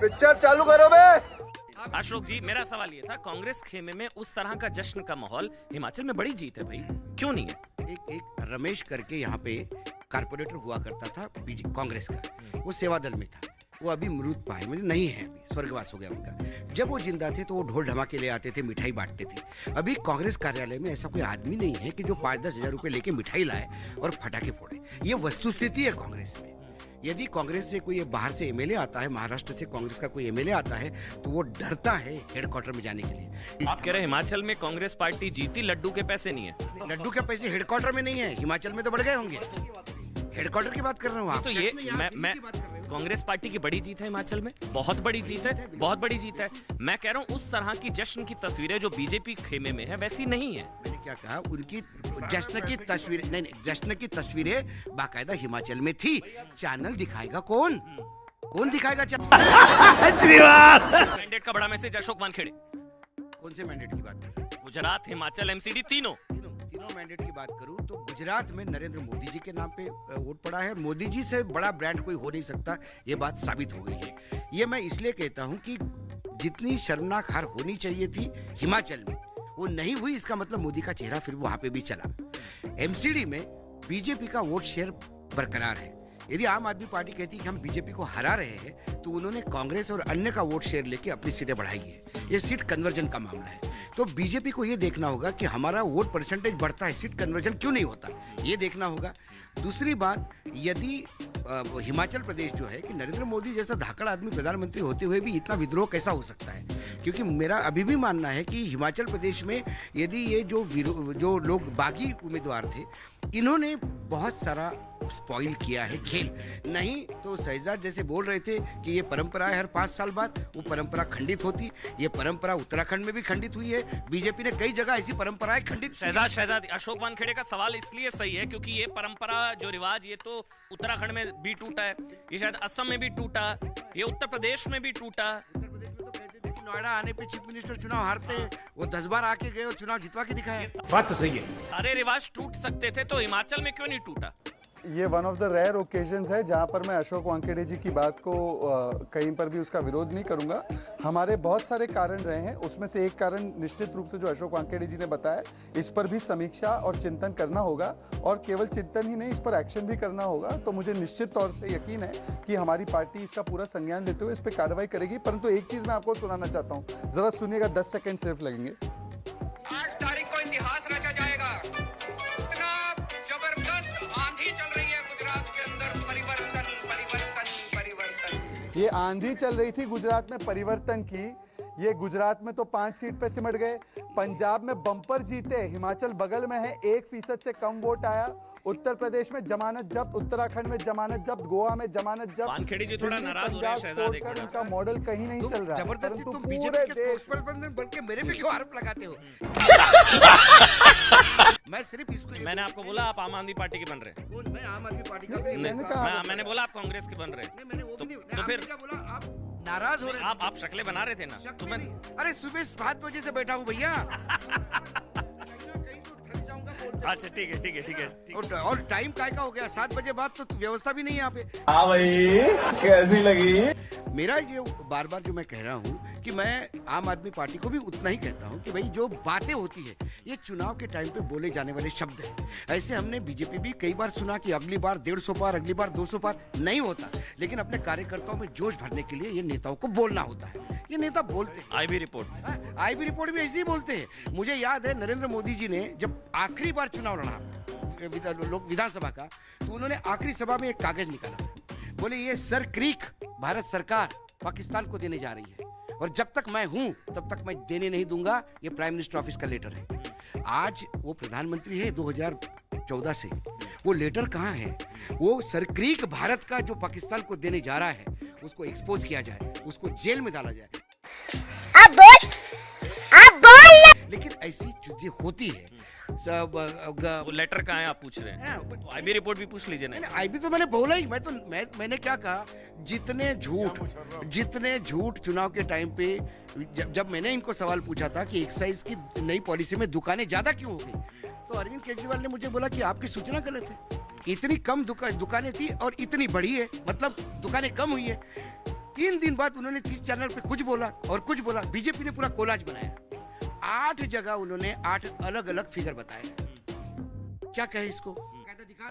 Picture चालू करो बे। अशोक जी, मेरा सवाल ये था, कांग्रेस खेमे में उस तरह का जश्न का माहौल हिमाचल में बड़ी जीत है भाई, क्यों नहीं है? एक रमेश करके यहाँ पे कारपोरेटर हुआ करता था कांग्रेस का, वो सेवा दल में था। वो अभी मृत पाए मुझे नहीं है, अभी स्वर्गवास हो गया उनका। जब वो जिंदा थे तो वो ढोल ढमाके ले आते थे, मिठाई बांटते थे। अभी कांग्रेस कार्यालय में ऐसा कोई आदमी नहीं है कि जो 5-10 हजार रुपए लेके मिठाई लाए और फटाके फोड़े। ये वस्तुस्थिति है कांग्रेस में। यदि कांग्रेस से कोई बाहर से एमएलए आता है, महाराष्ट्र से कांग्रेस का कोई एमएलए आता है, तो वो डरता है हेडक्वार्टर में जाने के लिए। आप कह रहे हैं हिमाचल में कांग्रेस पार्टी जीती, लड्डू के पैसे नहीं है? लड्डू के पैसे हेडक्वार्टर में नहीं है, हिमाचल में तो बढ़ गए होंगे। हेडक्वार्टर की बात कर रहा हूँ आप। तो ये मैं कांग्रेस पार्टी की बड़ी जीत है हिमाचल में, बहुत बड़ी जीत है, बहुत बड़ी जीत है। मैं कह रहा हूँ उस तरह की जश्न की तस्वीरें जो बीजेपी खेमे में है वैसी नहीं है। मैंने क्या कहा, उनकी जश्न की तस्वीरें नहीं, जश्न की तस्वीरें बाकायदा हिमाचल में थी। चैनल दिखाएगा कौन दिखाएगा मैंडेट का बड़ा मैसेज अशोक वानखेड़े। कौन से मैंडेट की बात कर रहे हैं? गुजरात, हिमाचल, एमसीडी तीनों मैंडेट की बात करूं तो गुजरात में नरेंद्र मोदी जी के नाम पे वोट पड़ा है। मोदी जी से बड़ा ब्रांड कोई हो नहीं सकता, ये बात साबित हो गई है। ये मैं इसलिए कहता हूं कि जितनी शर्मनाक हार होनी चाहिए थी हिमाचल में, वो नहीं हुई। इसका मतलब मोदी का चेहरा फिर वहां पे भी चला। एमसीडी में बीजेपी का वोट शेयर बरकरार है। यदि आम आदमी पार्टी कहती है कि हम बीजेपी को हरा रहे हैं, तो उन्होंने कांग्रेस और अन्य का वोट शेयर लेके अपनी सीटें बढ़ाई है। ये सीट कन्वर्जन का मामला है। तो बीजेपी को ये देखना होगा कि हमारा वोट परसेंटेज बढ़ता है, सीट कन्वर्जन क्यों नहीं होता, ये देखना होगा। दूसरी बात, यदि हिमाचल प्रदेश जो है कि नरेंद्र मोदी जैसा धाकड़ आदमी प्रधानमंत्री होते हुए भी इतना विद्रोह कैसा हो सकता है, क्योंकि मेरा अभी भी मानना है कि हिमाचल प्रदेश में यदि ये जो लोग बागी उम्मीदवार थे, इन्होंने बहुत सारा स्पॉइल किया है खेल। नहीं तो शहजाद जैसे बोल रहे थे कि ये परंपरा है, हर 5 साल बाद वो परंपरा खंडित होती। ये परंपरा उत्तराखंड में भी खंडित हुई है। बीजेपी ने कई जगह ऐसी परंपराएं खंडित। शहजाद अशोक वानखेड़े का सवाल इसलिए सही है क्योंकि ये परंपरा, जो रिवाज, ये तो उत्तराखंड में भी टूटा है, ये शायद असम में भी टूटा, ये उत्तर प्रदेश में भी टूटा। नोएडा आने पे चीफ मिनिस्टर चुनाव हारते, वो 10 बार आके गए और चुनाव जितवा के दिखाया। बात तो सही है। सारे रिवाज टूट सकते थे, तो हिमाचल में क्यों नहीं टूटा? ये one of the rare occasions है जहां पर मैं अशोक वानखेड़े जी की बात को कहीं पर भी उसका विरोध नहीं करूंगा। हमारे बहुत सारे कारण रहे हैं, उसमें से एक कारण निश्चित रूप से जो अशोक वानखेड़े जी ने बताया, इस पर भी समीक्षा और चिंतन करना होगा, और केवल चिंतन ही नहीं, इस पर एक्शन भी करना होगा। तो मुझे निश्चित तौर से यकीन है कि हमारी पार्टी इसका पूरा संज्ञान लेते हुए इस पर कार्रवाई करेगी। परंतु एक चीज मैं आपको सुनाना चाहता हूँ, जरा सुनिएगा, 10 सेकेंड सिर्फ लगेंगे। 8 तारीख को इतिहास रचा जाएगा। इतना जबरदस्त आंधी चल रही है गुजरात के अंदर, परिवर्तन परिवर्तन परिवर्तन। ये आंधी चल रही थी गुजरात में परिवर्तन की। ये गुजरात में तो 5 सीट पे सिमट गए, पंजाब में बम्पर जीते, हिमाचल बगल में है, 1% से कम वोट आया। उत्तर प्रदेश में जमानत जब्त, उत्तराखंड में जमानत जब्त, गोवा में जमानत जब्त। वानखेड़े जी थोड़ा नाराज हो रहे हैं शहजाद, एक मिनट। उनका मॉडल कहीं नहीं चल रहा है। जबरदस्ती तुम बीजेपी के स्पोक्सपर्सन बन के मेरे पे क्यों आरोप लगाते हो? मैं सिर्फ इसको, मैंने आपको बोला आप आम आदमी पार्टी के बन रहे हैं। मैं आम आदमी पार्टी का मैंने बोला आप कांग्रेस के बन रहे हैं, तो फिर क्या बोला? आप नाराज हो रहे हैं? आप शक्लें बना रहे थे ना, तो मैं अरे सुबह 7 बजे से बैठा हूँ भैया। अच्छा ठीक है। और टाइम काय का हो गया, 7 बजे बाद तो व्यवस्था भी नहीं है यहाँ पे। हाँ भाई, कैसी लगी? मेरा ये बार बार जो मैं कह रहा हूँ कि मैं आम आदमी पार्टी को भी उतना ही कहता हूँ कि भाई जो बातें होती है, ये चुनाव के टाइम पे बोले जाने वाले शब्द हैं। ऐसे हमने बीजेपी भी कई बार सुना कि अगली बार 150 पार, अगली बार 200 पार, नहीं होता। लेकिन अपने कार्यकर्ताओं में जोश भरने के लिए ये नेताओं को बोलना होता है। ये नेता बोलते हैं। आईबी रिपोर्ट भी ऐसे ही बोलते हैं। मुझे याद है नरेंद्र मोदी जी ने जब आखिरी बार चुनाव लड़ा लोक विधानसभा का, तो उन्होंने आखिरी सभा में एक कागज निकाला था। बोले ये सर क्रीक भारत सरकार पाकिस्तान को देने जा रही है, और जब तक मैं हूं तब तक मैं देने नहीं दूंगा। ये प्राइम मिनिस्टर ऑफिस का लेटर है। आज वो प्रधानमंत्री है 2014 से, वो लेटर कहाँ है? वो सर क्रीक भारत का जो पाकिस्तान को देने जा रहा है, उसको एक्सपोज किया जाए, उसको जेल में डाला जाए। अब बोल लेकिन ऐसी चीजें होती है। वो लेटर कहाँ है आप पूछ रहे हैं? तो आईबी रिपोर्ट भी पूछ लीजिए ना। आईबी तो मैंने बोला ही, मैंने क्या कहा, जितने झूठ चुनाव के टाइम पे, जब मैंने इनको सवाल पूछा था कि एक्साइज की नई पॉलिसी में दुकानें ज्यादा क्यों हो गई, तो अरविंद केजरीवाल ने मुझे बोला कि आपकी सूचना गलत है। इतनी कम दुकानें थी और इतनी बढ़ी है, मतलब दुकानें कम हुई है। 3 दिन बाद उन्होंने 30 चैनल पे कुछ बोला और कुछ बोला। बीजेपी ने पूरा कोलाज बनाया। 8 जगह उन्होंने 8 अलग अलग फिगर बताए। क्या कहे इसको?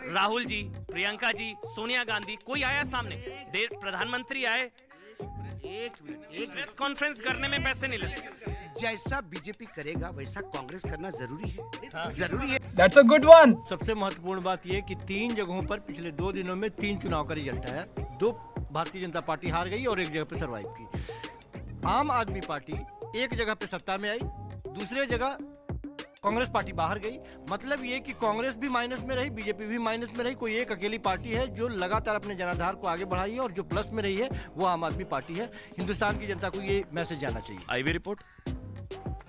राहुल जी, प्रियंका जी, सोनिया गांधी, कोई आया सामने? प्रधानमंत्री आए, एक मिनट प्रेस कॉन्फ्रेंस करने में पैसे नहीं लगते। जैसा बीजेपी करेगा वैसा कांग्रेस करना जरूरी है, जरूरी है। That's a good one. सबसे महत्वपूर्ण बात यह कि 3 जगहों पर पिछले 2 दिनों में 3 चुनाव का रिजल्ट आया। 2 भारतीय जनता पार्टी हार गई और 1 जगह पे सरवाइव की। आम आदमी पार्टी 1 जगह पे सत्ता में आई, दूसरे जगह कांग्रेस पार्टी बाहर गई। मतलब ये कि कांग्रेस भी माइनस में रही, बीजेपी भी माइनस में रही। कोई एक अकेली पार्टी है जो लगातार अपने जनाधार को आगे बढ़ाई है और जो प्लस में रही है वो आम आदमी पार्टी है। हिंदुस्तान की जनता को ये मैसेज जाना चाहिए। आईबी रिपोर्ट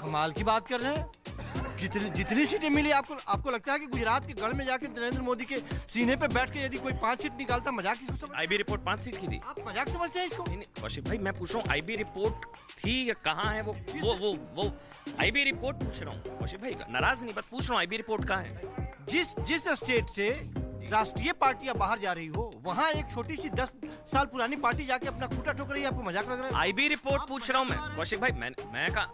कमाल की बात कर रहे हैं। जितनी सीटें मिली, आपको लगता है कि गुजरात के गढ़ में जाके नरेंद्र मोदी के सीने पे बैठ के यदि कोई 5 सीट निकालता, मजाक इसको समझ? आईबी रिपोर्ट 5 सीट की थी। आप मजाक समझते हैं इसको? नहीं कौशिक भाई, मैं पूछ रहा हूँ आईबी रिपोर्ट थी या कहाँ है वो आईबी रिपोर्ट पूछ रहा हूँ। कौशिक भाई नाराज नहीं, बस पूछ रहा हूँ आईबी रिपोर्ट कहाँ है? जिस स्टेट से राष्ट्रीय पार्टियां बाहर जा रही हो, वहाँ एक छोटी सी 10 साल पुरानी पार्टी जाके अपना खूंटा ठोक रही है। आपको मजाक लग रहा है? आईबी रिपोर्ट पूछ रहा हूँ मैं। कौशिक भाई मैं कहा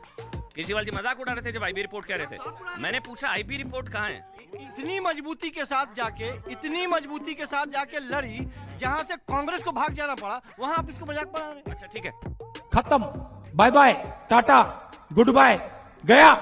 केजरीवाल जी मजाक उड़ा रहे थे जब आईबी रिपोर्ट कह रहे थे। मैंने पूछा आईबी रिपोर्ट कहाँ है? इतनी मजबूती के साथ जाके लड़ी, जहाँ से कांग्रेस को भाग जाना पड़ा, वहाँ आप इसको मजाक बना रहे हैं। अच्छा ठीक है, खत्म, bye bye, tata, good bye, गया।